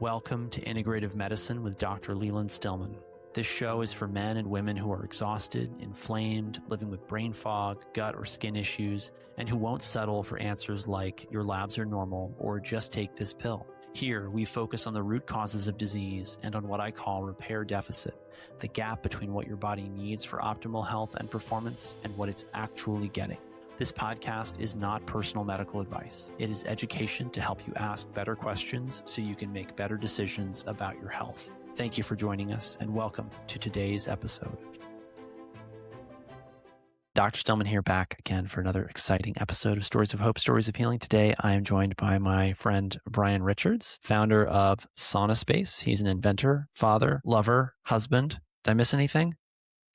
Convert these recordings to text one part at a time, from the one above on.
Welcome to Integrative Medicine with Dr. Leland Stillman. This show is for men and women who are exhausted, inflamed, living with brain fog, gut or skin issues, and who won't settle for answers like your labs are normal or just take this pill. Here, we focus on the root causes of disease and on what I call repair deficit, the gap between what your body needs for optimal health and performance and what it's actually getting. This podcast is not personal medical advice. It is education to help you ask better questions so you can make better decisions about your health. Thank you for joining us and welcome to today's episode. Dr. Stillman here, back again for another exciting episode of Stories of Hope, Stories of Healing. Today, I am joined by my friend Brian Richards, founder of SaunaSpace. He's an inventor, father, lover, husband. Did I miss anything?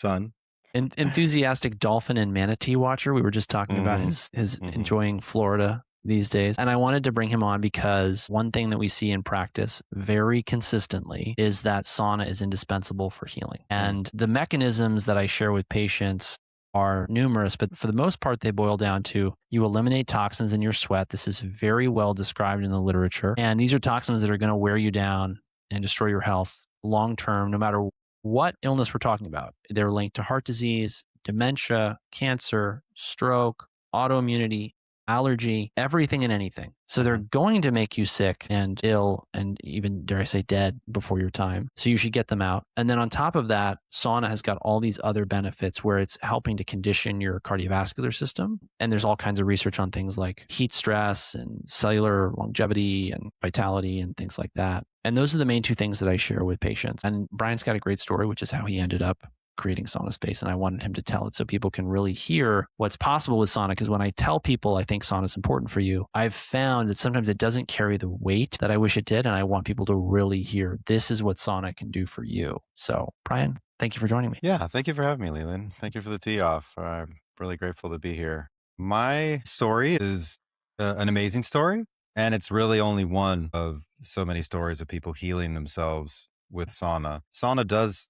Son. Enthusiastic dolphin and manatee watcher. We were just talking about his enjoying Florida these days. And I wanted to bring him on because one thing that we see in practice very consistently is that sauna is indispensable for healing. And the mechanisms that I share with patients are numerous, but for the most part, they boil down to you eliminate toxins in your sweat. This is very well described in the literature. And these are toxins that are going to wear you down and destroy your health long-term, no matter what illness we're talking about. They're linked to heart disease, dementia, cancer, stroke, autoimmunity, allergy, everything and anything. So they're going to make you sick and ill and even, dare I say, dead before your time. So you should get them out. And then on top of that, sauna has got all these other benefits where it's helping to condition your cardiovascular system. And there's all kinds of research on things like heat stress and cellular longevity and vitality and things like that. And those are the main two things that I share with patients. And Brian's got a great story, which is how he ended up creating SaunaSpace. And I wanted him to tell it so people can really hear what's possible with sauna. Because when I tell people I think sauna is important for you, I've found that sometimes it doesn't carry the weight that I wish it did. And I want people to really hear this is what sauna can do for you. So Brian, thank you for joining me. Yeah, thank you for having me, Leland. Thank you for the tee off. I'm really grateful to be here. My story is an amazing story. And it's really only one of so many stories of people healing themselves with sauna. Sauna does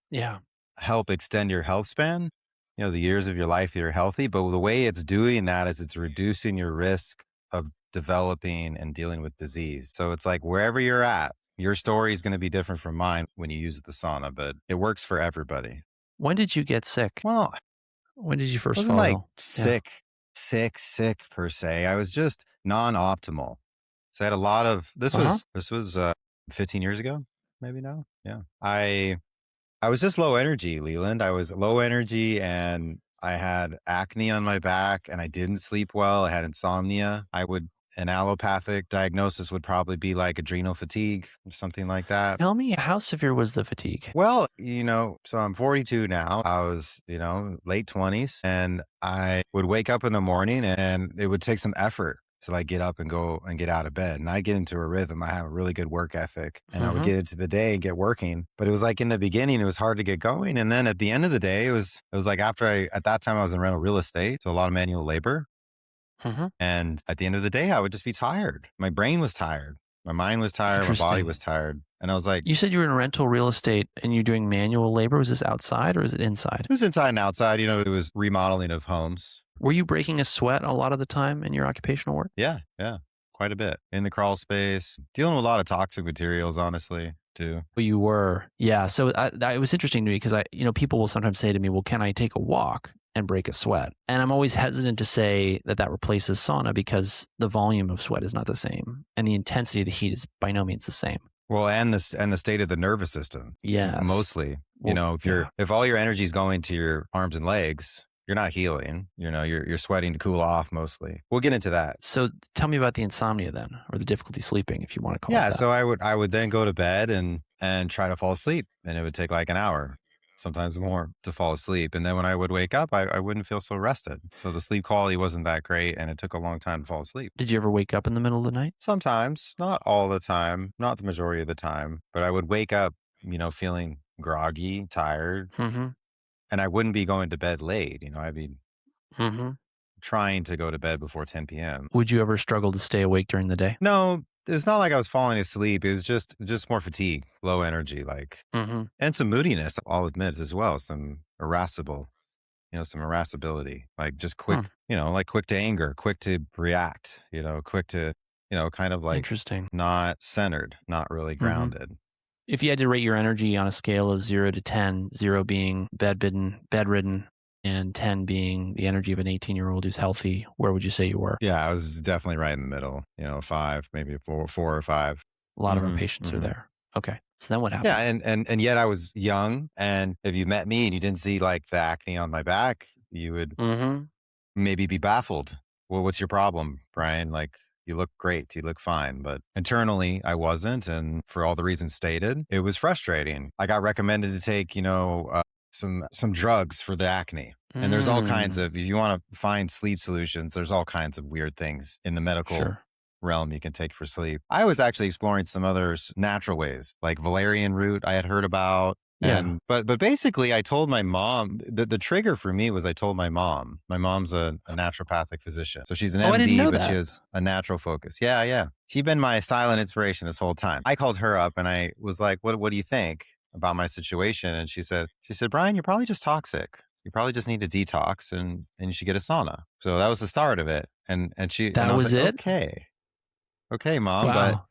help extend your health span, the years of your life that you're healthy. But the way it's doing that is it's reducing your risk of developing and dealing with disease. So it's like wherever you're at, your story is going to be different from mine when you use the sauna, but it works for everybody. When did you get sick? Well, when did you first fall like ill? sick per se. I was just non-optimal. So I had a lot of, this was 15 years ago, maybe now. Yeah. I was just low energy, Leland. I was low energy and I had acne on my back and I didn't sleep well. I had insomnia. An allopathic diagnosis would probably be like adrenal fatigue or something like that. Tell me, how severe was the fatigue? Well, so I'm 42 now. I was, late 20s and I would wake up in the morning and it would take some effort to like get up and go and get out of bed. And I'd get into a rhythm. I have a really good work ethic and I would get into the day and get working. But it was like in the beginning, it was hard to get going. And then at the end of the day, it was like at that time I was in rental real estate. So a lot of manual labor. And at the end of the day, I would just be tired. My brain was tired. My mind was tired. My body was tired. And I was like, you said you were in rental real estate and you're doing manual labor. Was this outside or is it inside? It was inside and outside. It was remodeling of homes. Were you breaking a sweat a lot of the time in your occupational work? Yeah. Quite a bit. In the crawl space, dealing with a lot of toxic materials, honestly, too. Well, you were. Yeah. So it was interesting to me because people will sometimes say to me, well, can I take a walk and break a sweat? And I'm always hesitant to say that replaces sauna because the volume of sweat is not the same. And the intensity of the heat is by no means the same. Well, and the state of the nervous system. Yes. Mostly, if all your energy is going to your arms and legs, you're not healing. You're sweating to cool off mostly. We'll get into that. So tell me about the insomnia then, or the difficulty sleeping, if you want to call it that. Yeah. So I would then go to bed and try to fall asleep, and it would take like an hour, sometimes more, to fall asleep. And then when I would wake up, I wouldn't feel so rested. So the sleep quality wasn't that great, and it took a long time to fall asleep. Did you ever wake up in the middle of the night? Sometimes, not all the time, not the majority of the time, but I would wake up, feeling groggy, tired. And I wouldn't be going to bed late. I'd be trying to go to bed before 10 p.m. Would you ever struggle to stay awake during the day? No, it's not like I was falling asleep. It was just more fatigue, low energy, and some moodiness, I'll admit as well. Some irascibility, like just quick, quick to anger, quick to react, quick to kind of like Interesting. not centered, not really hmm grounded. If you had to rate your energy on a scale of 0 to 10, 0 being bedridden, and 10 being the energy of an 18-year-old who's healthy, where would you say you were? Yeah, I was definitely right in the middle, 5, maybe four or 5. A lot of our hmm patients are hmm there. Okay. So then what Yeah, happened? and yet I was young, and if you met me and you didn't see like the acne on my back, you would hmm maybe be baffled. Well, what's your problem, Brian? Like, you look great, you look fine. But internally, I wasn't. And for all the reasons stated, it was frustrating. I got recommended to take, some drugs for the acne. And there's all kinds Mm, of, if you want to find sleep solutions, there's all kinds of weird things in the medical sure. realm you can take for sleep. I was actually exploring some other natural ways, like valerian root I had heard about. Yeah. But basically I told my mom, the trigger for me was I told my mom. My mom's a naturopathic physician. So she's an Oh, I didn't MD, know but she that. has a natural focus. Yeah, yeah. She's been my silent inspiration this whole time. I called her up and I was like, what do you think about my situation? And she said, Brian, you're probably just toxic. You probably just need to detox and you should get a sauna. So that was the start of it. And That I was was like, it? okay, mom. But Wow.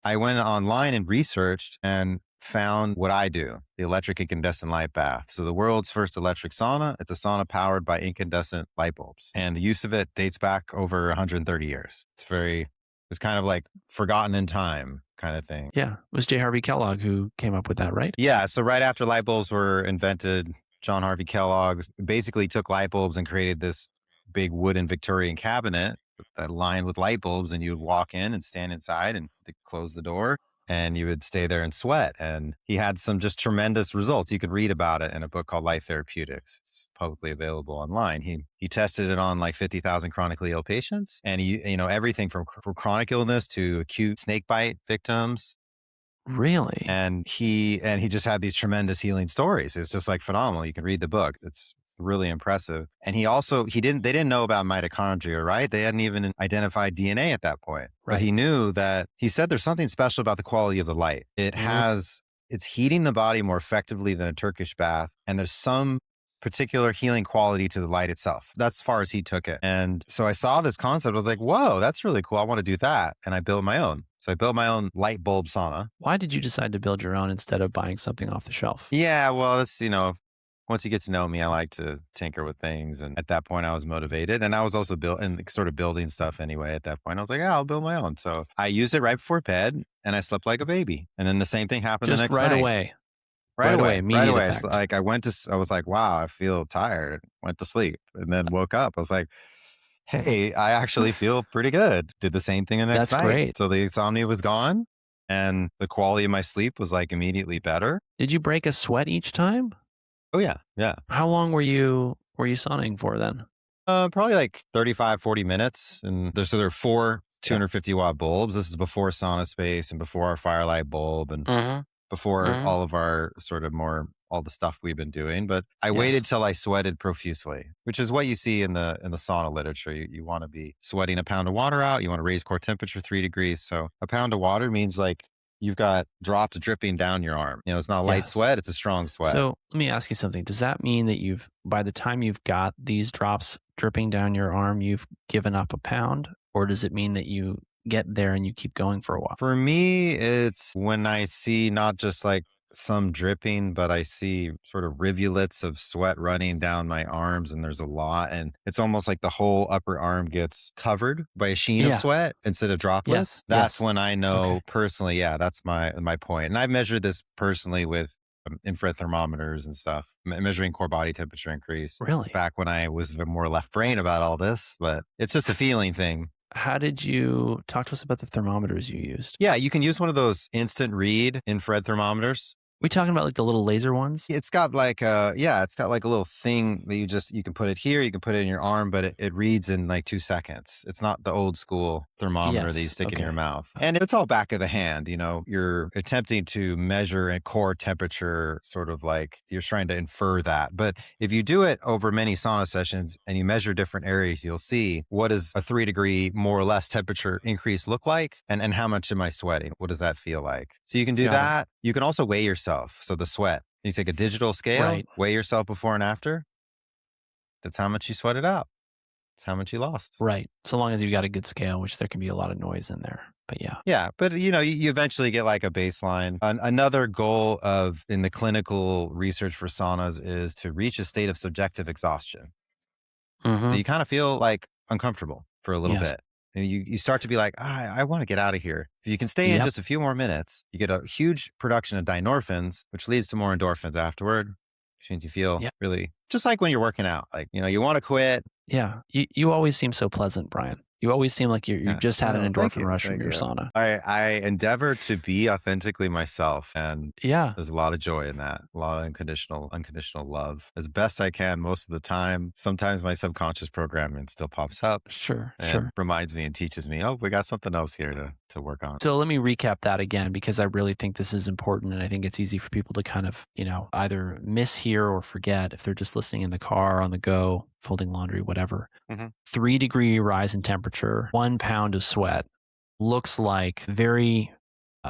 I went online and researched and found what I do, the electric incandescent light bath. So the world's first electric sauna, it's a sauna powered by incandescent light bulbs. And the use of it dates back over 130 years. It's kind of like forgotten in time kind of thing. Yeah. It was J. Harvey Kellogg who came up with that, right? Yeah. So right after light bulbs were invented, John Harvey Kellogg basically took light bulbs and created this big wooden Victorian cabinet that lined with light bulbs. And you would walk in and stand inside and close the door and you would stay there and sweat. And he had some just tremendous results. You could read about it in a book called Light Therapeutics. It's publicly available online. He tested it on like 50,000 chronically ill patients, and everything from chronic illness to acute snake bite victims. Really? And he just had these tremendous healing stories. It's just like phenomenal. You can read the book. It's really impressive. And they didn't know about mitochondria, right? They hadn't even identified DNA at that point. But Right. he knew that he said there's something special about the quality of the light. It's heating the body more effectively than a Turkish bath. And there's some particular healing quality to the light itself. That's as far as he took it. And so I saw this concept. I was like, whoa, that's really cool. I want to do that. And I built my own. So I built my own light bulb sauna. Why did you decide to build your own instead of buying something off the shelf? Yeah, well, it's, once you get to know me, I like to tinker with things. And at that point, I was motivated. And I was also building stuff anyway at that point. I was like, yeah, I'll build my own. So I used it right before bed and I slept like a baby. And then the same thing happened Just the next right night. away. Right away. Immediate It's effect. like I was like, wow, I feel tired. Went to sleep and then woke up. I was like, hey, I actually feel pretty good. Did the same thing the next That's night. great. So the insomnia was gone and the quality of my sleep was like immediately better. Did you break a sweat each time? Oh, yeah. Yeah. How long were you sauning for then? Probably like 35, 40 minutes. And there are 4 250 watt bulbs. This is before SaunaSpace and before our Firelight bulb and before all of our sort of all the stuff we've been doing. But I waited till I sweated profusely, which is what you see in the sauna literature. You want to be sweating a pound of water out. You want to raise core temperature 3 degrees. So a pound of water means like you've got drops dripping down your arm. It's not a light sweat. It's a strong sweat. So let me ask you something. Does that mean that by the time you've got these drops dripping down your arm, you've given up a pound? Or does it mean that you get there and you keep going for a while? For me, it's when I see not just like some dripping, but I see sort of rivulets of sweat running down my arms, and there's a lot. And it's almost like the whole upper arm gets covered by a sheen of sweat instead of droplets. That's when I know personally, that's my point. And I've measured this personally with infrared thermometers and stuff, measuring core body temperature increase. Really? Back when I was more left brain about all this, but it's just a feeling thing. How did you talk to us about the thermometers you used? Yeah, you can use one of those instant read infrared thermometers. We talking about like the little laser ones? It's got like a little thing that you can put it here, you can put it in your arm, but it reads in like 2 seconds. It's not the old school thermometer that you stick in your mouth. And it's all back of the hand, you're attempting to measure a core temperature, sort of like you're trying to infer that. But if you do it over many sauna sessions and you measure different areas, you'll see what does a 3 degree more or less temperature increase look like? And how much am I sweating? What does that feel like? So you can do that. You can also weigh yourself. So the sweat, you take a digital scale, weigh yourself before and after. That's how much you sweated out. It's how much you lost. Right. So long as you got a good scale, which there can be a lot of noise in there. But yeah. Yeah. But you eventually get like a baseline. Another goal in the clinical research for saunas is to reach a state of subjective exhaustion. So you kind of feel like uncomfortable for a little Yes. bit. And you start to be like, I want to get out of here. If you can stay in just a few more minutes, you get a huge production of dynorphins, which leads to more endorphins afterward, which means you feel really just like when you're working out. Like, you want to quit. Yeah. You always seem so pleasant, Brian. You always seem like you just had an endorphin rush from your sauna. I endeavor to be authentically myself, and Yeah, there's a lot of joy in that, a lot of unconditional love as best I can most of the time. Sometimes my subconscious programming still pops up. sure. Reminds me and teaches me, oh, we got something else here to work on. So let me recap that again, because I really think this is important. And I think it's easy for people to kind of, either mishear or forget if they're just listening in the car, on the go, folding laundry, whatever. 3-degree rise in temperature, 1 pound of sweat looks like very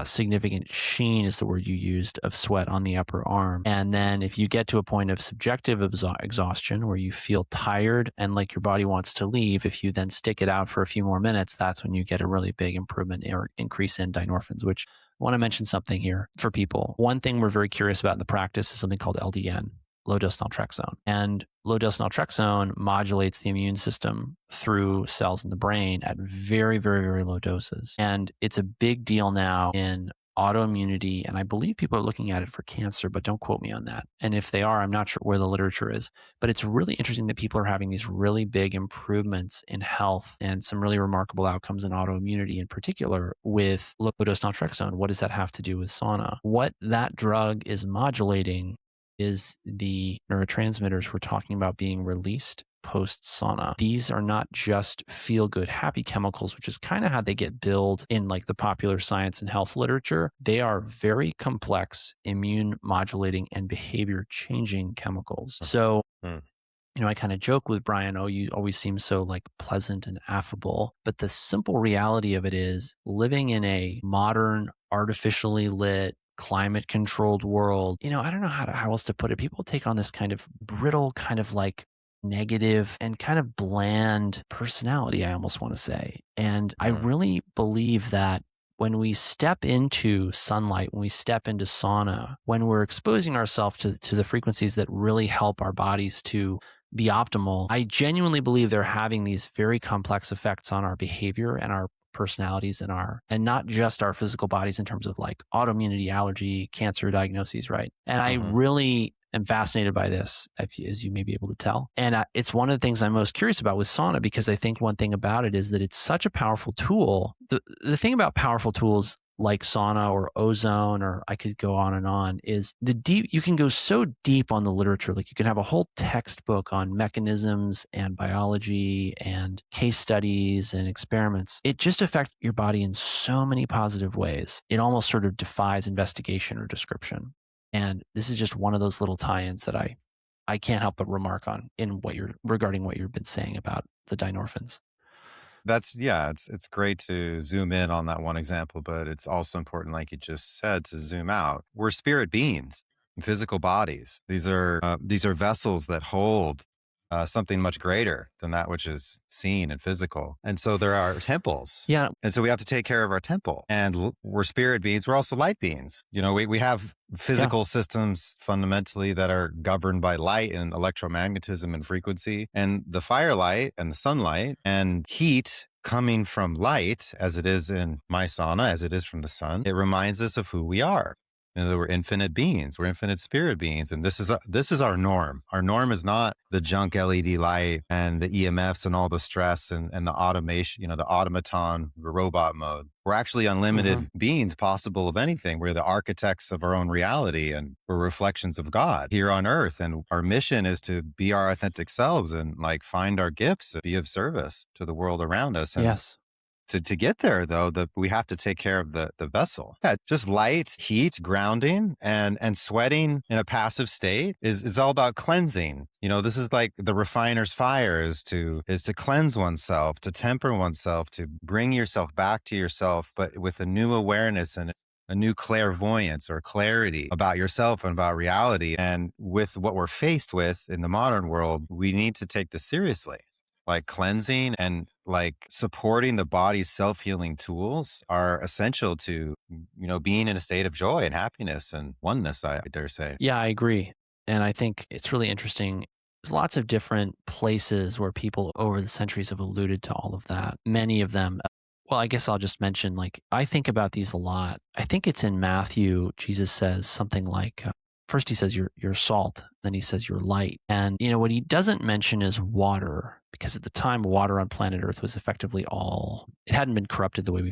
significant sheen is the word you used of sweat on the upper arm. And then if you get to a point of subjective exhaustion where you feel tired and like your body wants to leave, if you then stick it out for a few more minutes, that's when you get a really big improvement or increase in dynorphins, which I want to mention something here for people. One thing we're very curious about in the practice is something called LDN, low dose naltrexone. And low dose naltrexone modulates the immune system through cells in the brain at very, very, very low doses. And it's a big deal now in autoimmunity. And I believe people are looking at it for cancer, but don't quote me on that. And if they are, I'm not sure where the literature is. But it's really interesting that people are having these really big improvements in health and some really remarkable outcomes in autoimmunity, in particular with low dose naltrexone. What does that have to do with sauna? What that drug is modulating is the neurotransmitters we're talking about being released post sauna. These are not just feel good, happy chemicals, which is kind of how they get billed in like the popular science and health literature. They are very complex immune modulating and behavior changing chemicals. So, I kind of joke with Brian, oh, you always seem so like pleasant and affable. But the simple reality of it is living in a modern, artificially lit, climate controlled world, I don't know how else to put it. People take on this kind of brittle, kind of like negative and kind of bland personality, I almost want to say. And I really believe that when we step into sunlight, when we step into sauna, when we're exposing ourselves to the frequencies that really help our bodies to be optimal, I genuinely believe they're having these very complex effects on our behavior and our personalities and not just our physical bodies in terms of like autoimmunity, allergy, cancer diagnoses, right? And I really am fascinated by this, as you may be able to tell. And it's one of the things I'm most curious about with sauna, because I think one thing about it is that it's such a powerful tool. The thing about powerful tools like sauna or ozone, or I could go on, is you can go so deep on the literature. Like you can have a whole textbook on mechanisms and biology and case studies and experiments. It just affects your body in so many positive ways. It almost sort of defies investigation or description. And this is just one of those little tie-ins that I can't help but remark on regarding what you've been saying about the dynorphins. It's great to zoom in on that one example, but it's also important, like you just said, to zoom out. We're spirit beings, physical bodies. These are vessels that hold something much greater than that which is seen and physical. And so there are temples. Yeah. And so we have to take care of our temple. And we're spirit beings. We're also light beings. We have physical systems fundamentally that are governed by light and electromagnetism and frequency. And the firelight and the sunlight and heat coming from light, as it is in my sauna, as it is from the sun, it reminds us of who we are. That we're infinite beings, we're infinite spirit beings. And this is our norm. Our norm is not the junk LED light and the EMFs and all the stress and the automation, the automaton, the robot mode. We're actually unlimited beings, possible of anything. We're the architects of our own reality, and we're reflections of God here on earth. And our mission is to be our authentic selves and like find our gifts, be of service to the world around us. And yes. To get there, though, we have to take care of the vessel. Yeah, just light, heat, grounding, and sweating in a passive state is all about cleansing. This is like the refiner's fire is to cleanse oneself, to temper oneself, to bring yourself back to yourself, but with a new awareness and a new clairvoyance or clarity about yourself and about reality. And with what we're faced with in the modern world, we need to take this seriously. like cleansing and like supporting the body's self-healing tools are essential to, being in a state of joy and happiness and oneness, I dare say. Yeah, I agree. And I think it's really interesting. There's lots of different places where people over the centuries have alluded to all of that. Many of them, well, I guess I'll just mention, like, I think about these a lot. I think it's in Matthew, Jesus says something like, first he says, you're salt. Then he says, you're light. And, what he doesn't mention is water, because at the time, water on planet Earth was effectively it hadn't been corrupted the way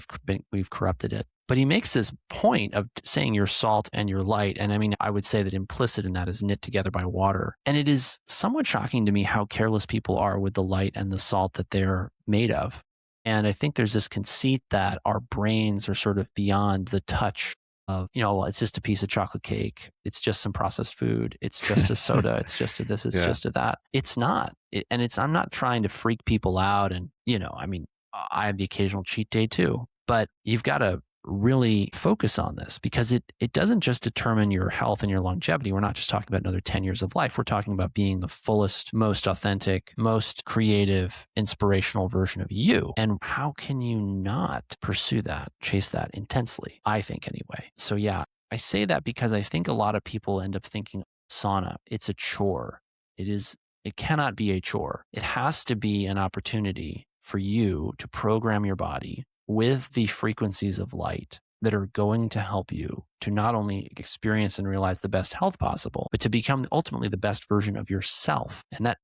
we've corrupted it. But he makes this point of saying you're salt and you're light. And I mean, I would say that implicit in that is knit together by water. And it is somewhat shocking to me how careless people are with the light and the salt that they're made of. And I think there's this conceit that our brains are sort of beyond the touch of, well, it's just a piece of chocolate cake. It's just some processed food. It's just a soda. It's just a this. It's just a that. It's not. I'm not trying to freak people out. And, I mean, I have the occasional cheat day too. But you've got to really focus on this, because it doesn't just determine your health and your longevity. We're not just talking about another 10 years of life. We're talking about being the fullest, most authentic, most creative, inspirational version of you. And how can you not pursue that, chase that intensely? I think anyway. So yeah, I say that because I think a lot of people end up thinking sauna, it's a chore. It cannot be a chore. It has to be an opportunity for you to program your body with the frequencies of light that are going to help you to not only experience and realize the best health possible, but to become ultimately the best version of yourself. And that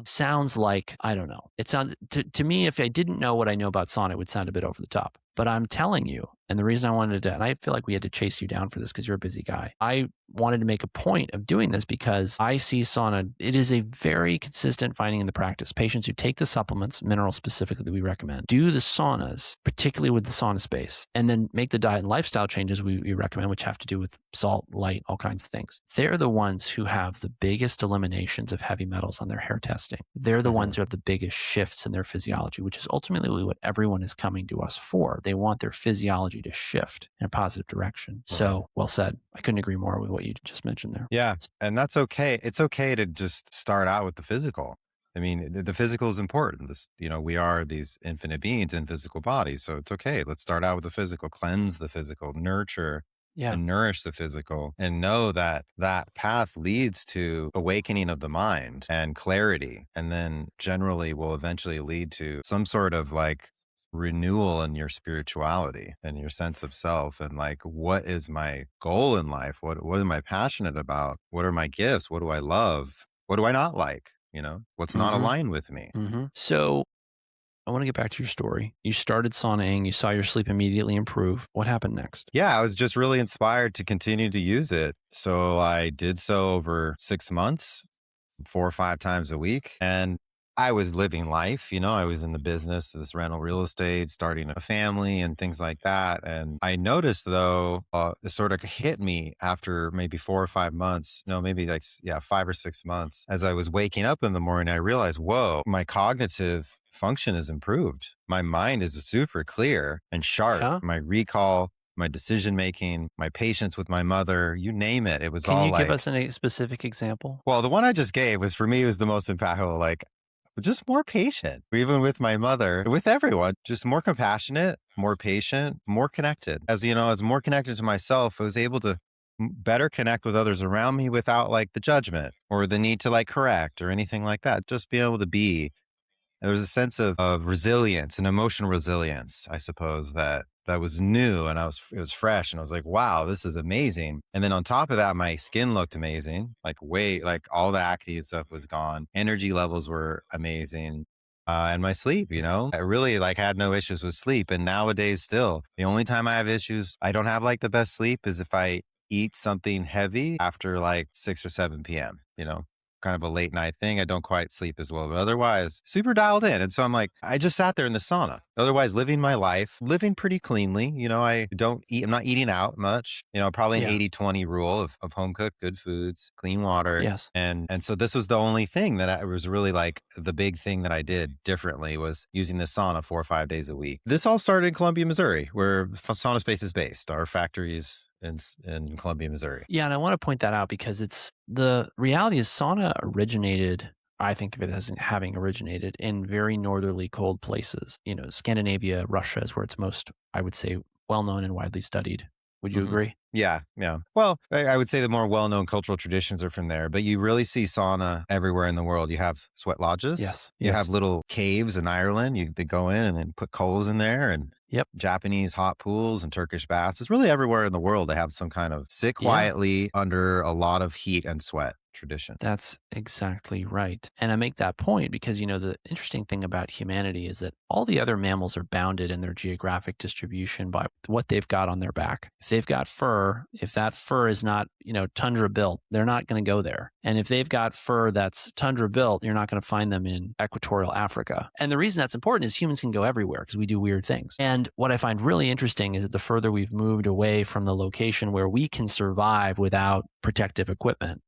sounds like, I don't know. It sounds, to me, if I didn't know what I know about sauna, it would sound a bit over the top. But I'm telling you, and the reason I wanted to, and I feel like we had to chase you down for this because you're a busy guy. I wanted to make a point of doing this because I see sauna, it is a very consistent finding in the practice. Patients who take the supplements, minerals specifically that we recommend, do the saunas, particularly with the SaunaSpace, and then make the diet and lifestyle changes we recommend, which have to do with salt, light, all kinds of things. They're the ones who have the biggest eliminations of heavy metals on their hair testing. They're the ones who have the biggest shifts in their physiology, which is ultimately what everyone is coming to us for. They want their physiology to shift in a positive direction. So well said. I couldn't agree more with what you just mentioned there. Yeah. And that's okay. It's okay to just start out with the physical. I mean, the physical is important. We are these infinite beings in physical bodies. So it's okay. Let's start out with the physical, cleanse the physical, nurture and nourish the physical, and know that that path leads to awakening of the mind and clarity. And then generally will eventually lead to some sort of like renewal in your spirituality and your sense of self, and like, what is my goal in life? What am I passionate about? What are my gifts? What do I love? What do I not like? What's not aligned with me? So I want to get back to your story. You started saunaing, you saw your sleep immediately improve. What happened next? Yeah, I was just really inspired to continue to use it. So I did so over 6 months, 4 or 5 times a week. And I was living life, I was in the business, this rental real estate, starting a family and things like that. And I noticed though, it sort of hit me after maybe 4 or 5 months, no, maybe 5 or 6 months. As I was waking up in the morning, I realized, whoa, my cognitive function is improved. My mind is super clear and sharp. Yeah. My recall, my decision making, my patience with my mother, you name it. It was all like. Can you give us a specific example? Well, the one I just gave was, for me, was the most impactful. Like, just more patient, even with my mother, with everyone, just more compassionate, more patient, more connected. As more connected to myself, I was able to better connect with others around me without like the judgment or the need to like correct or anything like that. Just be able to be. There was a sense of resilience and emotional resilience, I suppose, that was new, and it was fresh, and I was like, wow, this is amazing. And then on top of that, my skin looked amazing, like all the acne and stuff was gone. Energy levels were amazing. And my sleep, I really like had no issues with sleep. And nowadays still, the only time I have issues, I don't have like the best sleep, is if I eat something heavy after like 6 or 7 p.m., kind of a late night thing. I don't quite sleep as well, but otherwise super dialed in. And so I'm like, I just sat there in the sauna, otherwise living my life, living pretty cleanly. I'm not eating out much, probably an 80-20 rule of home cooked good foods, clean water. Yes. And so this was the only thing that I was really like, the big thing that I did differently was using the sauna 4 or 5 days a week. This all started in Columbia, Missouri, where SaunaSpace is based. Our factories in Columbia, Missouri. Yeah. And I want to point that out because the reality is sauna originated I think of it as having originated in very northerly cold places. Scandinavia, Russia is where it's most, I would say, well known and widely studied. Would you agree? Yeah, yeah. Well, I would say the more well-known cultural traditions are from there, but you really see sauna everywhere in the world. You have sweat lodges. Yes. You have little caves in Ireland. They go in and then put coals in there, and Japanese hot pools and Turkish baths. It's really everywhere in the world. They have some kind of sit quietly under a lot of heat and sweat tradition. That's exactly right. And I make that point because, the interesting thing about humanity is that all the other mammals are bounded in their geographic distribution by what they've got on their back. If they've got fur, if that fur is not, tundra built, they're not going to go there. And if they've got fur that's tundra built, you're not going to find them in equatorial Africa. And the reason that's important is humans can go everywhere because we do weird things. And what I find really interesting is that the further we've moved away from the location where we can survive without protective equipment,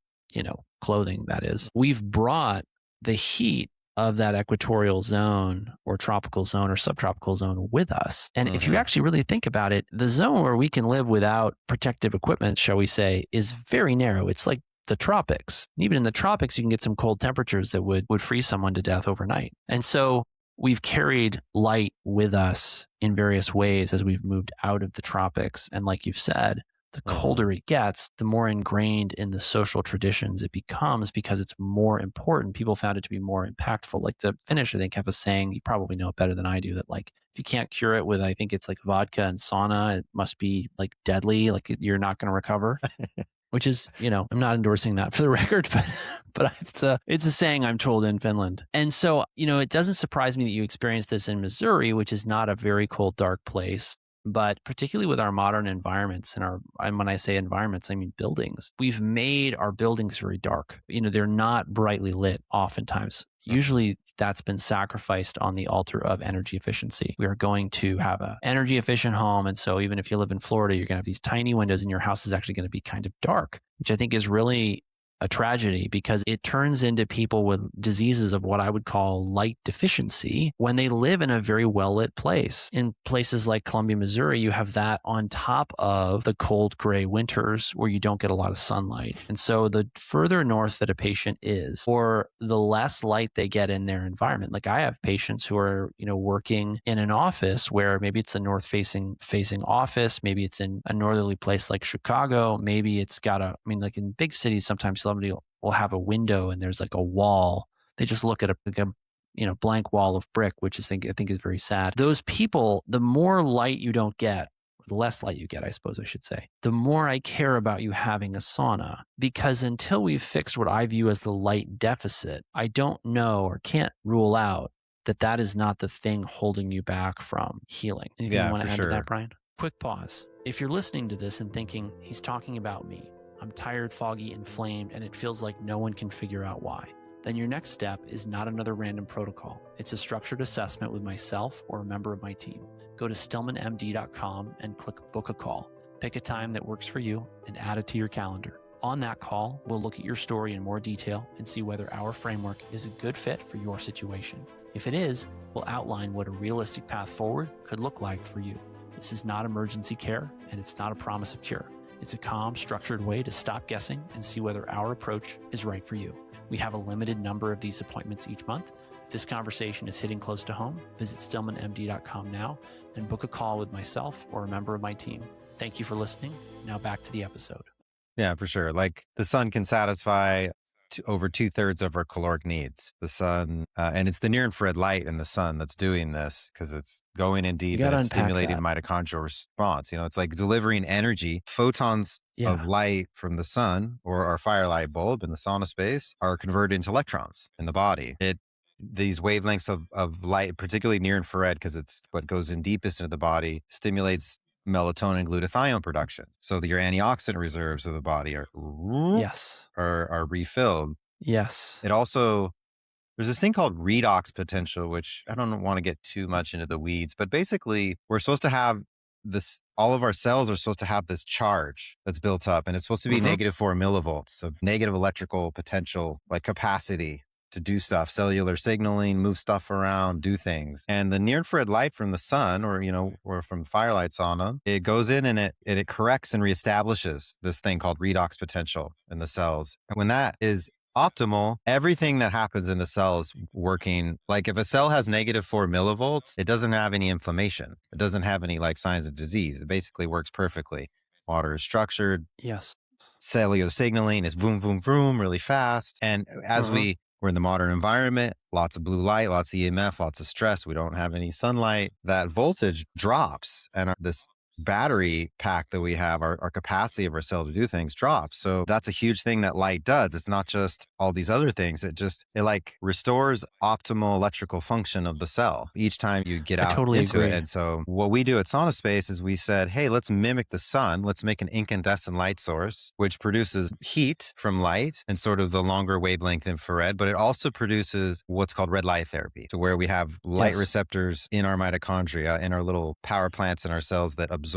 clothing, that is, we've brought the heat of that equatorial zone or tropical zone or subtropical zone with us. And if you actually really think about it, the zone where we can live without protective equipment, shall we say, is very narrow. It's like the tropics. Even in the tropics, you can get some cold temperatures that would freeze someone to death overnight. And so we've carried light with us in various ways as we've moved out of the tropics. And like you've said, the colder it gets, the more ingrained in the social traditions it becomes because it's more important. People found it to be more impactful. Like the Finnish, I think, have a saying, you probably know it better than I do, that like, if you can't cure it with, I think it's like vodka and sauna, it must be like deadly, like you're not going to recover. Which is, I'm not endorsing that for the record, but it's a saying I'm told in Finland. And so, it doesn't surprise me that you experienced this in Missouri, which is not a very cold, dark place. But particularly with our modern environments and when I say environments, I mean buildings, we've made our buildings very dark. They're not brightly lit oftentimes. Usually that's been sacrificed on the altar of energy efficiency. We are going to have an energy efficient home. And so even if you live in Florida, you're going to have these tiny windows and your house is actually going to be kind of dark, which I think is really a tragedy because it turns into people with diseases of what I would call light deficiency when they live in a very well-lit place. In places like Columbia, Missouri, you have that on top of the cold gray winters where you don't get a lot of sunlight. And so the further north that a patient is, or the less light they get in their environment. Like I have patients who are, working in an office where maybe it's a north facing office, maybe it's in a northerly place like Chicago, maybe it's got like in big cities, sometimes somebody will have a window and there's like a wall. They just look at a blank wall of brick, which I think is very sad. Those people, the more light you don't get, or the less light you get, I suppose I should say, the more I care about you having a sauna, because until we've fixed what I view as the light deficit, I don't know or can't rule out that is not the thing holding you back from healing. Anything you want to add to that, Brian? Quick pause. If you're listening to this and thinking, he's talking about me, I'm tired, foggy, inflamed, and it feels like no one can figure out why, then your next step is not another random protocol. It's a structured assessment with myself or a member of my team. Go to stillmanmd.com and click book a call. Pick a time that works for you and add it to your calendar. On that call, we'll look at your story in more detail and see whether our framework is a good fit for your situation. If it is, we'll outline what a realistic path forward could look like for you. This is not emergency care, and it's not a promise of cure. It's a calm, structured way to stop guessing and see whether our approach is right for you. We have a limited number of these appointments each month. If this conversation is hitting close to home, visit stillmanmd.com now and book a call with myself or a member of my team. Thank you for listening. Now back to the episode. Yeah, for sure. Like the sun can satisfy over 2/3 of our caloric needs. The sun, and it's the near infrared light in the sun that's doing this because it's going in deep and it's stimulating mitochondrial response. It's like delivering energy. Photons of light from the sun or our Firelight bulb in the SaunaSpace are converted into electrons in the body. These wavelengths of light, particularly near infrared, because it's what goes in deepest into the body, stimulates melatonin and glutathione production. So that your antioxidant reserves of the body are refilled. Yes. It also, there's this thing called redox potential, which I don't want to get too much into the weeds, but basically we're supposed to have this, all of our cells are supposed to have this charge that's built up, and it's supposed to be -4 millivolts of negative electrical potential, like capacity to do stuff, cellular signaling, move stuff around, do things. And the near infrared light from the sun or from Firelight sauna, it goes in and it corrects and reestablishes this thing called redox potential in the cells. And when that is optimal, everything that happens in the cell is working. Like if a cell has -4 millivolts, it doesn't have any inflammation. It doesn't have any like signs of disease. It basically works perfectly. Water is structured. Yes. Cellular signaling is vroom, vroom, vroom really fast. And as we're in the modern environment, lots of blue light, lots of EMF, lots of stress. We don't have any sunlight. That voltage drops and this battery pack that we have, our capacity of our cell to do things drops. So that's a huge thing that light does. It's not just all these other things. It like restores optimal electrical function of the cell each time you get I out totally into agree. it. And so what we do at SaunaSpace is we said, hey, let's mimic the sun. Let's make an incandescent light source, which produces heat from light and sort of the longer wavelength infrared, but it also produces what's called red light therapy. So where we have light receptors in our mitochondria, in our little power plants in our cells that absorb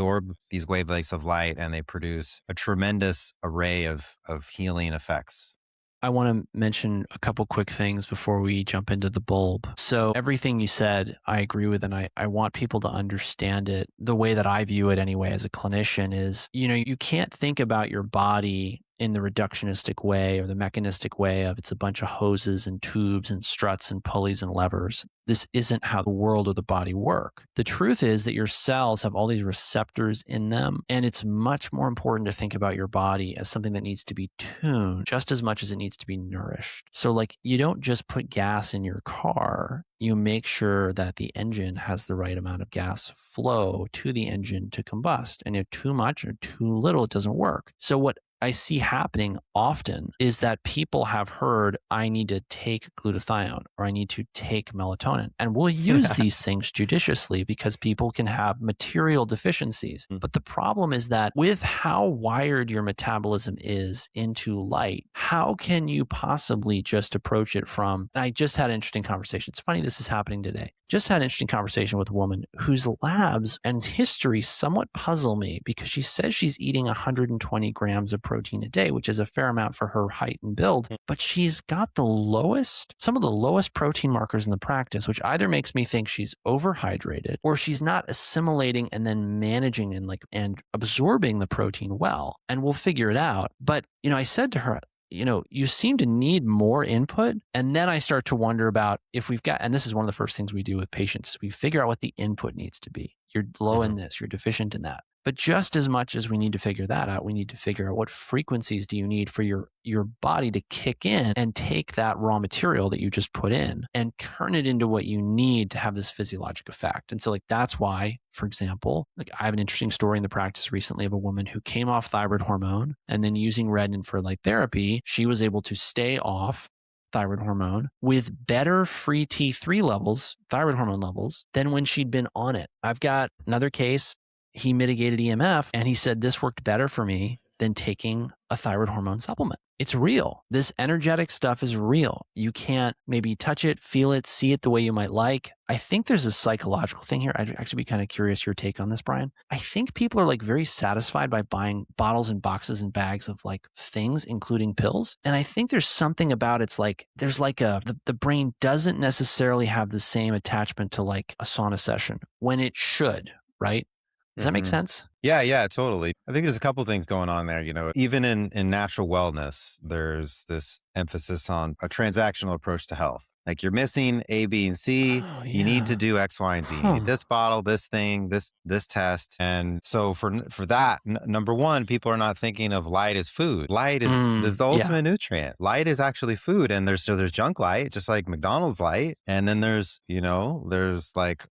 these wavelengths of light, and they produce a tremendous array of healing effects. I want to mention a couple quick things before we jump into the bulb. So everything you said, I agree with, and I want people to understand it. The way that I view it anyway as a clinician is, you can't think about your body in the reductionistic way or the mechanistic way of it's a bunch of hoses and tubes and struts and pulleys and levers. This isn't how the world or the body work. The truth is that your cells have all these receptors in them, and it's much more important to think about your body as something that needs to be tuned just as much as it needs to be nourished. So like you don't just put gas in your car, you make sure that the engine has the right amount of gas flow to the engine to combust. And if too much or too little, it doesn't work. So what I see happening often is that people have heard, I need to take glutathione or I need to take melatonin. And we'll use these things judiciously because people can have material deficiencies. But the problem is that with how wired your metabolism is into light, how can you possibly just approach it from, and I just had an interesting conversation. It's funny this is happening today. Just had an interesting conversation with a woman whose labs and history somewhat puzzle me because she says she's eating 120 grams of protein a day, which is a fair amount for her height and build, but she's got some of the lowest protein markers in the practice, which either makes me think she's overhydrated or she's not assimilating and then managing and absorbing the protein well. And we'll figure it out. But, I said to her, you seem to need more input. And then I start to wonder about if we've got, and this is one of the first things we do with patients, we figure out what the input needs to be. You're low in this, you're deficient in that. But just as much as we need to figure that out, we need to figure out what frequencies do you need for your body to kick in and take that raw material that you just put in and turn it into what you need to have this physiologic effect. And so that's why, for example, I have an interesting story in the practice recently of a woman who came off thyroid hormone and then using red and Firelight therapy, she was able to stay off thyroid hormone with better free T3 levels, thyroid hormone levels, than when she'd been on it. I've got another case. He mitigated EMF and he said, this worked better for me than taking a thyroid hormone supplement. It's real. This energetic stuff is real. You can't maybe touch it, feel it, see it the way you might like. I think there's a psychological thing here. I'd actually be kind of curious your take on this, Brian. I think people are very satisfied by buying bottles and boxes and bags of things, including pills. And I think there's something about the brain doesn't necessarily have the same attachment to a sauna session when it should, right? Does that make sense? Yeah, totally. I think there's a couple things going on there. Even in natural wellness, there's this emphasis on a transactional approach to health. Like you're missing A, B, and C. Oh, yeah. You need to do X, Y, and Z. You need this bottle, this thing, this test. And so for that, number one, people are not thinking of light as food. Light is the ultimate nutrient. Light is actually food. And there's junk light, just like McDonald's light. And then there's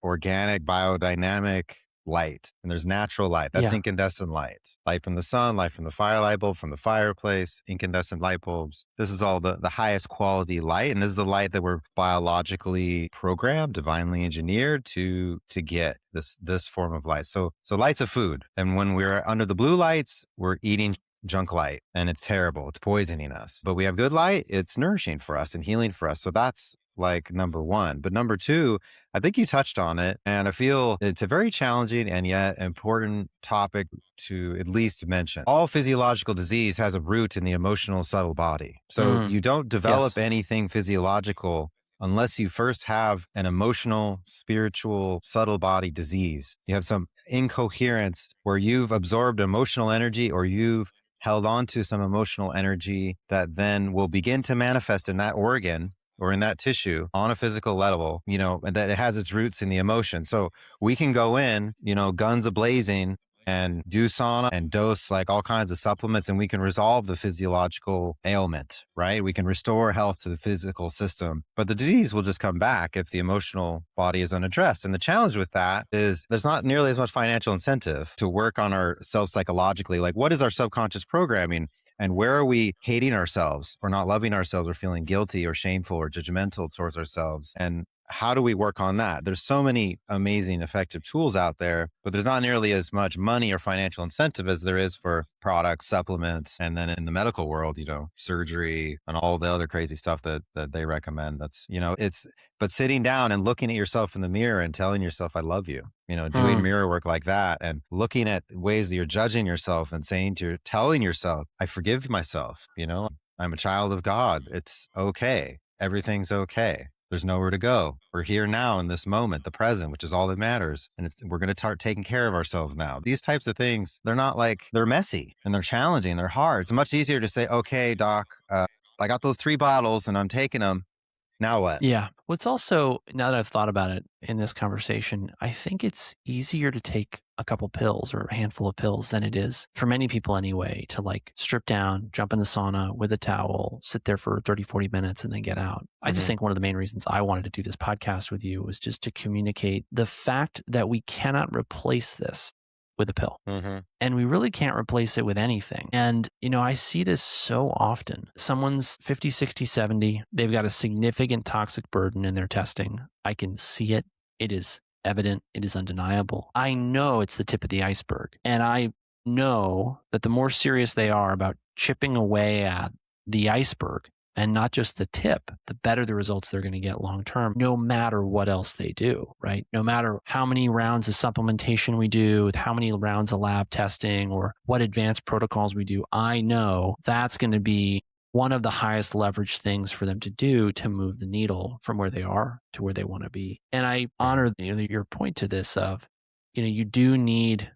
organic, biodynamic light, and there's natural light. That's incandescent light. Light from the sun, light from the firelight bulb, from the fireplace, incandescent light bulbs. This is all the highest quality light, and this is the light that we're biologically programmed, divinely engineered to get this form of light. So light's a food, and when we're under the blue lights, we're eating junk light, and it's terrible. It's poisoning us. But we have good light. It's nourishing for us and healing for us. So that's number one. But number two, I think you touched on it, and I feel it's a very challenging and yet important topic to at least mention. All physiological disease has a root in the emotional subtle body. So you don't develop anything physiological unless you first have an emotional, spiritual, subtle body disease. You have some incoherence where you've absorbed emotional energy or you've held on to some emotional energy that then will begin to manifest in that organ or in that tissue on a physical level, and that it has its roots in the emotion. So we can go in, guns a-blazing and do sauna and dose like all kinds of supplements, and we can resolve the physiological ailment, right? We can restore health to the physical system, but the disease will just come back if the emotional body is unaddressed. And the challenge with that is there's not nearly as much financial incentive to work on ourselves psychologically. Like, what is our subconscious programming? And where are we hating ourselves or not loving ourselves or feeling guilty or shameful or judgmental towards ourselves? And how do we work on that? There's so many amazing, effective tools out there, but there's not nearly as much money or financial incentive as there is for products, supplements, and then in the medical world, surgery and all the other crazy stuff that they recommend. That's, but sitting down and looking at yourself in the mirror and telling yourself, I love you, doing mirror work like that and looking at ways that you're judging yourself and telling yourself, I forgive myself, I'm a child of God. It's okay. Everything's okay. There's nowhere to go. We're here now in this moment, the present, which is all that matters. And we're going to start taking care of ourselves now. These types of things, they're messy and they're challenging. They're hard. It's much easier to say, okay, doc, I got those 3 bottles and I'm taking them. Now what? Yeah. What's also, now that I've thought about it in this conversation, I think it's easier to take a couple pills or a handful of pills than it is, for many people anyway, to like strip down, jump in the sauna with a towel, sit there for 30, 40 minutes and then get out. I just think one of the main reasons I wanted to do this podcast with you was just to communicate the fact that we cannot replace this with a pill. And we really can't replace it with anything. And, I see this so often. Someone's 50, 60, 70, they've got a significant toxic burden in their testing. I can see it. It is evident. It is undeniable. I know it's the tip of the iceberg. And I know that the more serious they are about chipping away at the iceberg, and not just the tip, the better the results they're going to get long term, no matter what else they do, right? No matter how many rounds of supplementation we do, with how many rounds of lab testing, or what advanced protocols we do, I know that's going to be one of the highest leverage things for them to do to move the needle from where they are to where they want to be. And I honor your point to this of, you do need.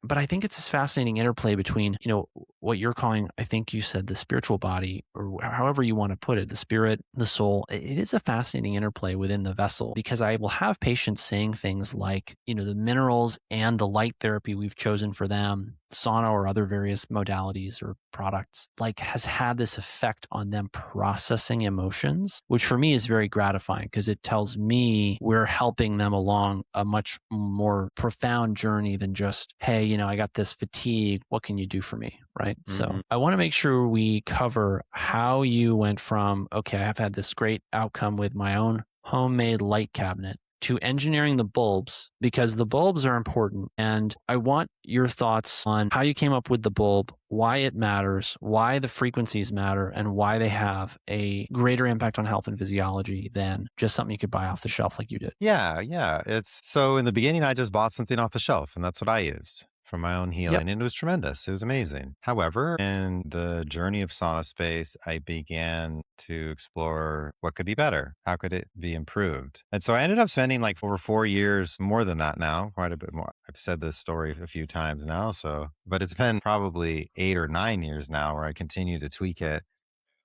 But I think it's this fascinating interplay between, what you're calling, I think you said, the spiritual body, or however you want to put it, the spirit, the soul. It is a fascinating interplay within the vessel, because I will have patients saying things like, the minerals and the light therapy we've chosen for them, sauna or other various modalities or products, has had this effect on them processing emotions, which for me is very gratifying, because it tells me we're helping them along a much more profound journey than just, hey, I got this fatigue. What can you do for me? Right. So I want to make sure we cover how you went from, okay, I've had this great outcome with my own homemade light cabinet, to engineering the bulbs, because the bulbs are important. And I want your thoughts on how you came up with the bulb, why it matters, why the frequencies matter, and why they have a greater impact on health and physiology than just something you could buy off the shelf like you did. Yeah. So in the beginning, I just bought something off the shelf, and that's what I used for my own healing. And it was tremendous. It was amazing. However, in the journey of SaunaSpace, I began to explore what could be better. How could it be improved? And so I ended up spending over 4 years, more than that now, quite a bit more. I've said this story a few times now. But it's been probably 8 or 9 years now where I continue to tweak it.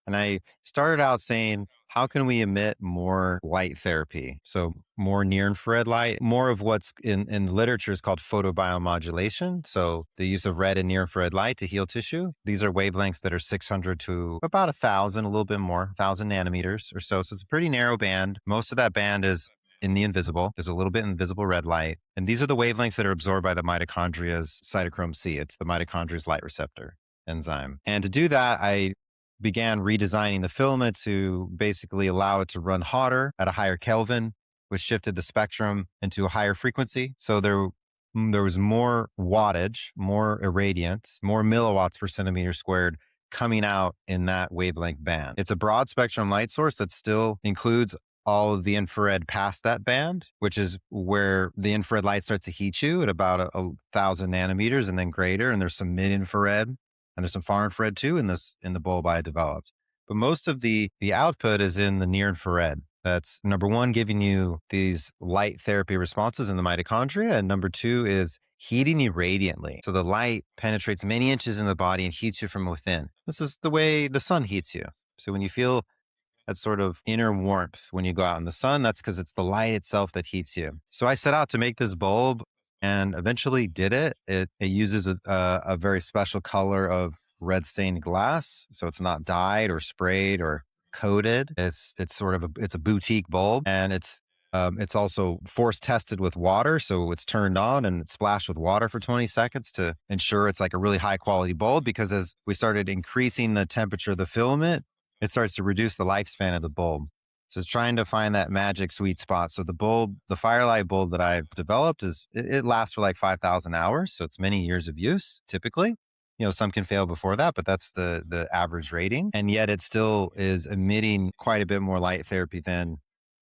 And I started out saying, how can we emit more light therapy? So more near infrared light, more of what's in the literature is called photobiomodulation. So the use of red and near infrared light to heal tissue. These are wavelengths that are 600 to about 1,000, a little bit more, 1,000 nanometers or so. So it's a pretty narrow band. Most of that band is in the invisible. There's a little bit invisible red light. And these are the wavelengths that are absorbed by the mitochondria's cytochrome C. It's the mitochondria's light receptor enzyme. And to do that, I began redesigning the filament to basically allow it to run hotter at a higher Kelvin, which shifted the spectrum into a higher frequency. So there was more wattage, more irradiance, more milliwatts per centimeter squared coming out in that wavelength band. It's a broad spectrum light source that still includes all of the infrared past that band, which is where the infrared light starts to heat you at about 1,000 nanometers and then greater. And there's some mid infrared. And there's some far infrared too in the bulb I developed. But most of the output is in the near infrared. That's number one, giving you these light therapy responses in the mitochondria. And number two is heating you radiantly. So the light penetrates many inches in the body and heats you from within. This is the way the sun heats you. So when you feel that sort of inner warmth when you go out in the sun, that's because it's the light itself that heats you. So I set out to make this bulb and eventually did it. It uses a very special color of red stained glass. So it's not dyed or sprayed or coated. It's sort of it's a boutique bulb, and it's also force tested with water. So it's turned on and it's splashed with water for 20 seconds to ensure it's like a really high quality bulb, because as we started increasing the temperature of the filament, it starts to reduce the lifespan of the bulb. So it's trying to find that magic sweet spot. So the bulb, the Firelight bulb that I've developed it lasts for like 5,000 hours. So it's many years of use typically. Some can fail before that, but that's the average rating. And yet it still is emitting quite a bit more light therapy than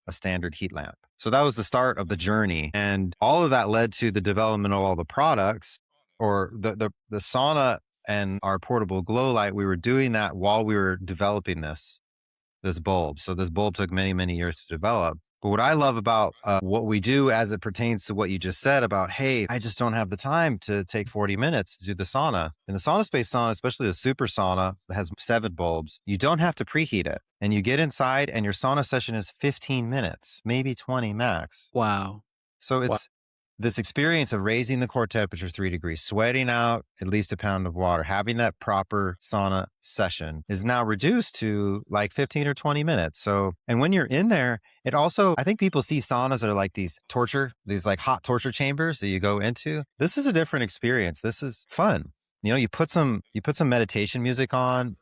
a standard heat lamp. So that was the start of the journey. And all of that led to the development of all the products, or the sauna and our portable glow light. We were doing that while we were developing this bulb. So this bulb took many, many years to develop. But what I love about what we do as it pertains to what you just said about, hey, I just don't have the time to take 40 minutes to do the sauna. In the SaunaSpace sauna, especially the super sauna that has 7 bulbs, you don't have to preheat it. And you get inside and your sauna session is 15 minutes, maybe 20 max. Wow. So it's this experience of raising the core temperature 3 degrees, sweating out at least a pound of water, having that proper sauna session is now reduced to like 15 or 20 minutes. So, and when you're in there, it also, I think people see saunas that are like these like hot torture chambers that you go into. This is a different experience. This is fun. You put some meditation music on,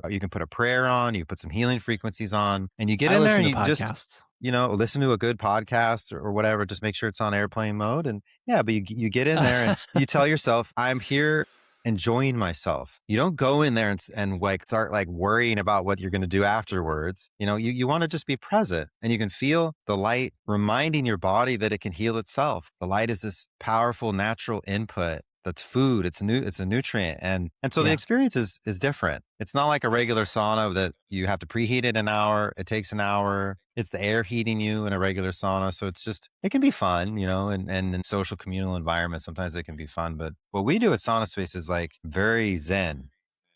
you can put a prayer on, you put some healing frequencies on, and you get in there and you just, listen to a good podcast or whatever. Just make sure it's on airplane mode. And but you get in there and you tell yourself, I'm here enjoying myself. You don't go in there and like start like worrying about what you're going to do afterwards. You want to just be present, and you can feel the light reminding your body that it can heal itself. The light is this powerful natural input. That's food. It's a nutrient. And so the experience is different. It's not like a regular sauna that you have to preheat it an hour. It takes an hour. It's the air heating you in a regular sauna. So it can be fun, and in social communal environments, sometimes it can be fun. But what we do at SaunaSpace is like very zen.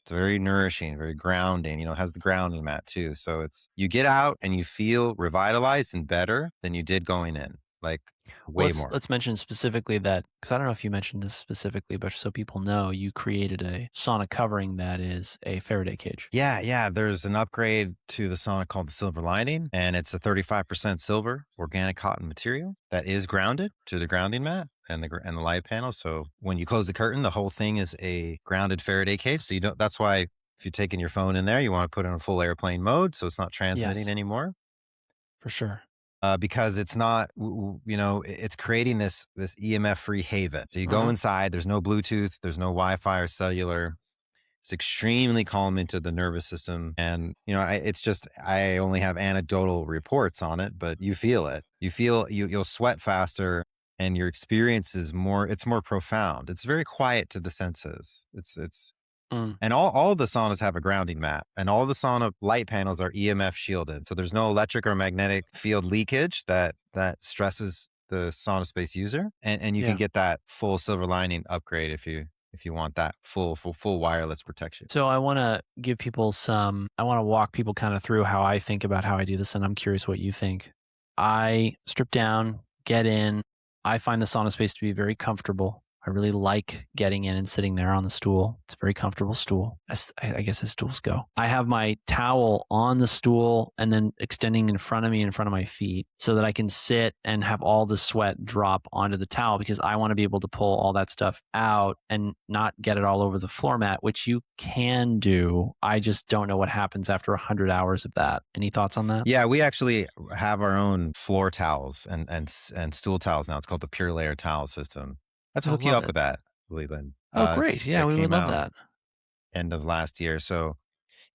It's very nourishing, very grounding, it has the grounding mat too. So you get out and you feel revitalized and better than you did going in. Like way more. Let's mention specifically that, because I don't know if you mentioned this specifically, but so people know, you created a sauna covering that is a Faraday cage. Yeah. There's an upgrade to the sauna called the Silver Lining, and it's a 35% silver organic cotton material that is grounded to the grounding mat and the light panel. So when you close the curtain, the whole thing is a grounded Faraday cage. So that's why if you're taking your phone in there, you want to put it in full airplane mode so it's not transmitting anymore. For sure. Because it's not, it's creating this EMF free haven. So you go inside, there's no Bluetooth, there's no Wi-Fi or cellular. It's extremely calming to the nervous system. And, I only have anecdotal reports on it, but you feel it. You'll sweat faster, and your experience is it's more profound. It's very quiet to the senses. And all of the saunas have a grounding mat, and all the sauna light panels are EMF shielded. So there's no electric or magnetic field leakage that stresses the SaunaSpace user. And you can get that full Silver Lining upgrade if you want that full wireless protection. So I want to give people I want to walk people kind of through how I think about how I do this. And I'm curious what you think. I strip down, get in. I find the SaunaSpace to be very comfortable. I really like getting in and sitting there on the stool. It's a very comfortable stool, I guess as stools go. I have my towel on the stool and then extending in front of me, in front of my feet, so that I can sit and have all the sweat drop onto the towel, because I want to be able to pull all that stuff out and not get it all over the floor mat, which you can do. I just don't know what happens after 100 hours of that. Any thoughts on that? Yeah, we actually have our own floor towels and stool towels now. It's called the Pure Layer Towel System. I have to hook you up with that, Leland. Oh, great. Yeah, we would love that. End of last year. So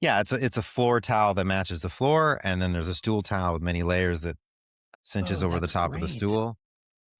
yeah, it's a floor towel that matches the floor. And then there's a stool towel with many layers that cinches over the top of the stool.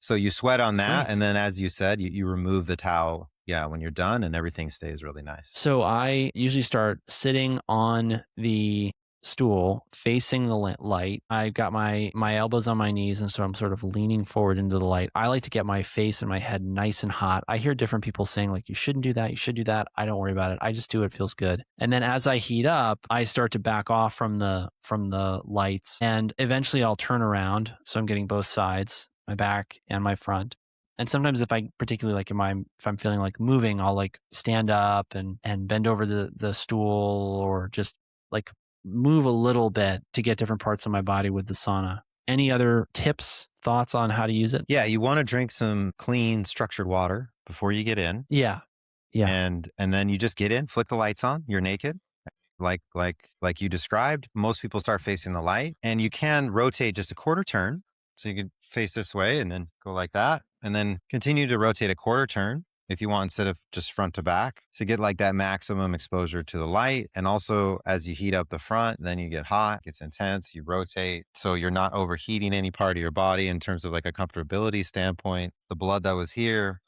So you sweat on that. Great. And then, as you said, you remove the towel. Yeah, when you're done, and everything stays really nice. So I usually start sitting on the stool facing the light. I've got my elbows on my knees, and so I'm sort of leaning forward into the light. I like to get my face and my head nice and hot. I hear different people saying like, you shouldn't do that, you should do that. I don't worry about it. I just do it. It feels good. And then as I heat up, I start to back off from the lights, and eventually I'll turn around. So I'm getting both sides, my back and my front. And sometimes if I particularly like if I'm feeling like moving, I'll like stand up and bend over the stool, or just like move a little bit to get different parts of my body with the sauna. Any other tips, thoughts on how to use it? Yeah, you want to drink some clean, structured water before you get in. Yeah. Yeah. And then you just get in, flick the lights on, you're naked. Like you described, most people start facing the light, and you can rotate just a quarter turn. So you can face this way and then go like that, and then continue to rotate a quarter turn if you want, instead of just front to back, to get like that maximum exposure to the light. And also as you heat up the front, then you get hot, it gets intense, you rotate. So you're not overheating any part of your body in terms of like a comfortability standpoint. The blood that was here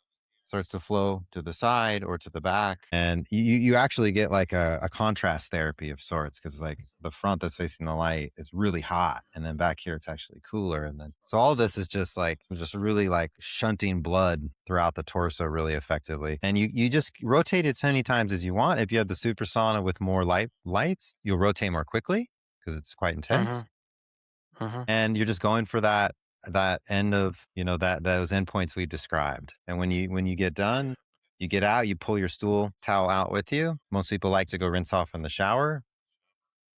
starts to flow to the side or to the back. And you actually get like a contrast therapy of sorts, because like the front that's facing the light is really hot, and then back here it's actually cooler. And then so all of this is just really like shunting blood throughout the torso really effectively. And you just rotate it as many times as you want. If you have the super sauna with more lights, you'll rotate more quickly because it's quite intense. And you're just going for that end of, those endpoints we've described. And when you get done, you get out, you pull your stool towel out with you. Most people like to go rinse off in the shower.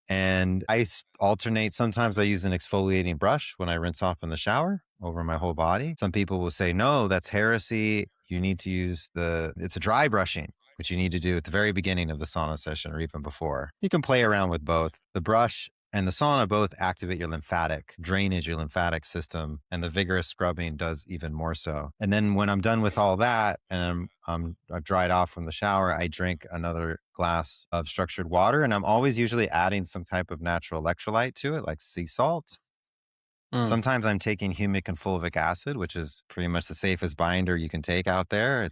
And I alternate. Sometimes I use an exfoliating brush when I rinse off in the shower over my whole body. Some people will say, no, that's heresy. You need to use it's a dry brushing, which you need to do at the very beginning of the sauna session or even before. You can play around with both. The brush and the sauna both activate your lymphatic drainage, your lymphatic system, and the vigorous scrubbing does even more so. And then when I'm done with all that and I've dried off from the shower, I drink another glass of structured water, and I'm always usually adding some type of natural electrolyte to it, like sea salt. Sometimes I'm taking humic and fulvic acid, which is pretty much the safest binder you can take out there.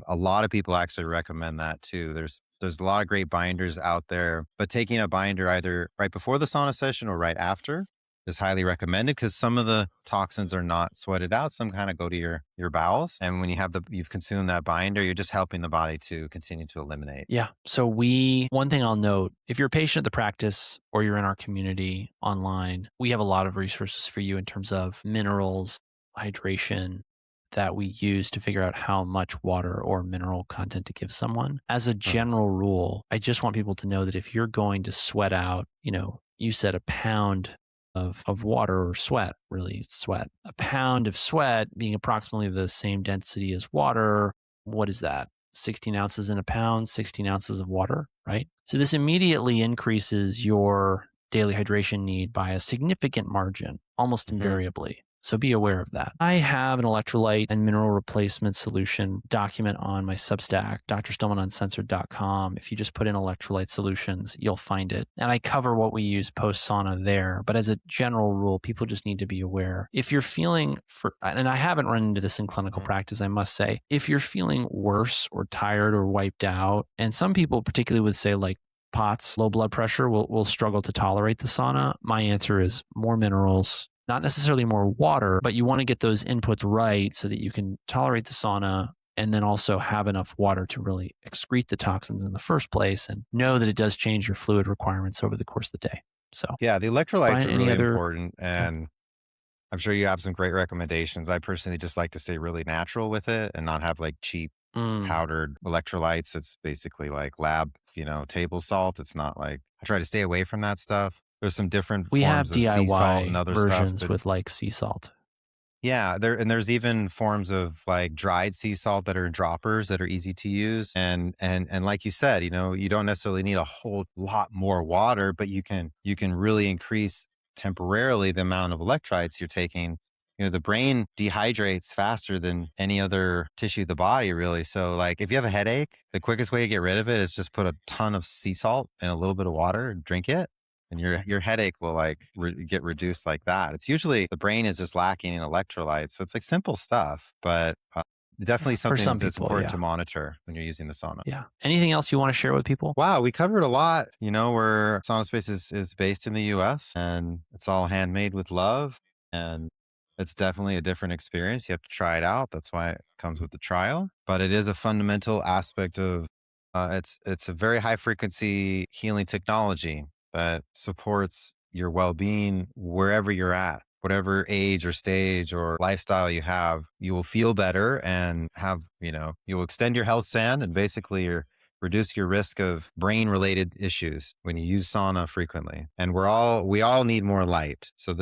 A lot of people actually recommend that too. There's a lot of great binders out there, but taking a binder either right before the sauna session or right after is highly recommended, because some of the toxins are not sweated out. Some kind of go to your bowels. And when you've consumed that binder, you're just helping the body to continue to eliminate. Yeah. So one thing I'll note, if you're a patient at the practice or you're in our community online, we have a lot of resources for you in terms of minerals, hydration, that we use to figure out how much water or mineral content to give someone. As a general rule, I just want people to know that if you're going to sweat out, you said a pound of water or sweat, really it's sweat. A pound of sweat being approximately the same density as water. What is that? 16 ounces in a pound, 16 ounces of water, right? So this immediately increases your daily hydration need by a significant margin, almost invariably. So be aware of that. I have an electrolyte and mineral replacement solution document on my Substack, drstillmanuncensored.com. If you just put in electrolyte solutions, you'll find it. And I cover what we use post-sauna there. But as a general rule, people just need to be aware. If you're feeling, and I haven't run into this in clinical practice, I must say, if you're feeling worse or tired or wiped out, and some people particularly would say like POTS, low blood pressure, will struggle to tolerate the sauna, my answer is more minerals, not necessarily more water, but you want to get those inputs right so that you can tolerate the sauna and then also have enough water to really excrete the toxins in the first place, and know that it does change your fluid requirements over the course of the day. So yeah, the electrolytes Brian, are really important, and I'm sure you have some great recommendations. I personally just like to stay really natural with it and not have like cheap powdered electrolytes. It's basically like lab, table salt. It's not like, I try to stay away from that stuff. There's some different forms of sea salt and other versions stuff with like sea salt. Yeah, there's even forms of like dried sea salt that are droppers that are easy to use. And like you said, you don't necessarily need a whole lot more water, but you can really increase temporarily the amount of electrolytes you're taking. The brain dehydrates faster than any other tissue of the body, really. So like if you have a headache, the quickest way to get rid of it is just put a ton of sea salt in a little bit of water and drink it. And your headache will like get reduced like that. It's usually the brain is just lacking in electrolytes. So it's like simple stuff, but definitely For something some that's people, important yeah. to monitor when you're using the sauna. Yeah. Anything else you want to share with people? Wow, we covered a lot. Where SaunaSpace is based in the US, and it's all handmade with love. And it's definitely a different experience. You have to try it out. That's why it comes with the trial. But it is a fundamental aspect of it's a very high frequency healing technology that supports your well-being wherever you're at. Whatever age or stage or lifestyle you have, you will feel better and you'll extend your health span and basically reduce your risk of brain related issues when you use sauna frequently. And we all need more light. So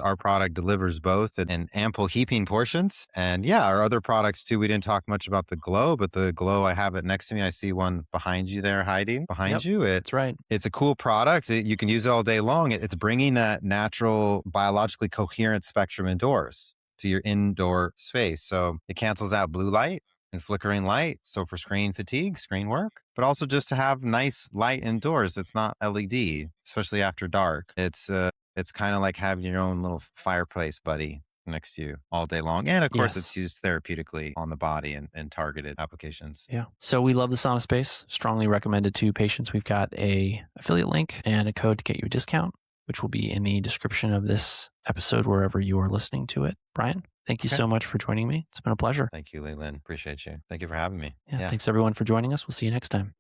our product delivers both in ample heaping portions. And yeah, our other products too. We didn't talk much about the glow, but the glow, I have it next to me. I see one behind you there, hiding behind you. That's right. It's a cool product. You can use it all day long. It's bringing that natural, biologically coherent spectrum indoors to your indoor space. So it cancels out blue light and flickering light. So for screen fatigue, screen work, but also just to have nice light indoors. It's not LED, especially after dark. It's kind of like having your own little fireplace buddy next to you all day long. And of course, it's used therapeutically on the body and targeted applications. Yeah. So we love the SaunaSpace. Strongly recommended to patients. We've got a affiliate link and a code to get you a discount, which will be in the description of this episode, wherever you are listening to it. Brian, thank you so much for joining me. It's been a pleasure. Thank you, Leland. Appreciate you. Thank you for having me. Yeah. Thanks everyone for joining us. We'll see you next time.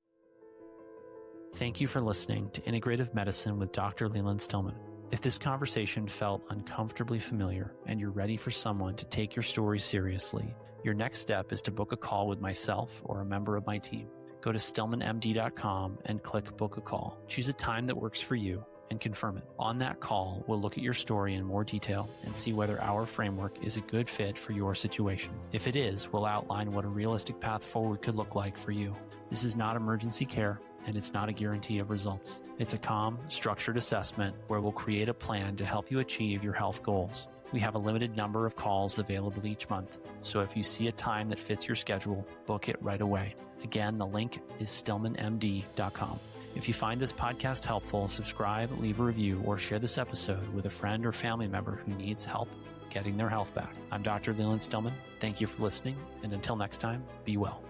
Thank you for listening to Integrative Medicine with Dr. Leland Stillman. If this conversation felt uncomfortably familiar and you're ready for someone to take your story seriously, your next step is to book a call with myself or a member of my team. Go to stillmanmd.com and click book a call. Choose a time that works for you and confirm it. On that call, we'll look at your story in more detail and see whether our framework is a good fit for your situation. If it is, we'll outline what a realistic path forward could look like for you. This is not emergency care, and it's not a guarantee of results. It's a calm, structured assessment where we'll create a plan to help you achieve your health goals. We have a limited number of calls available each month, so if you see a time that fits your schedule, book it right away. Again, the link is stillmanmd.com. If you find this podcast helpful, subscribe, leave a review, or share this episode with a friend or family member who needs help getting their health back. I'm Dr. Leland Stillman. Thank you for listening, and until next time, be well.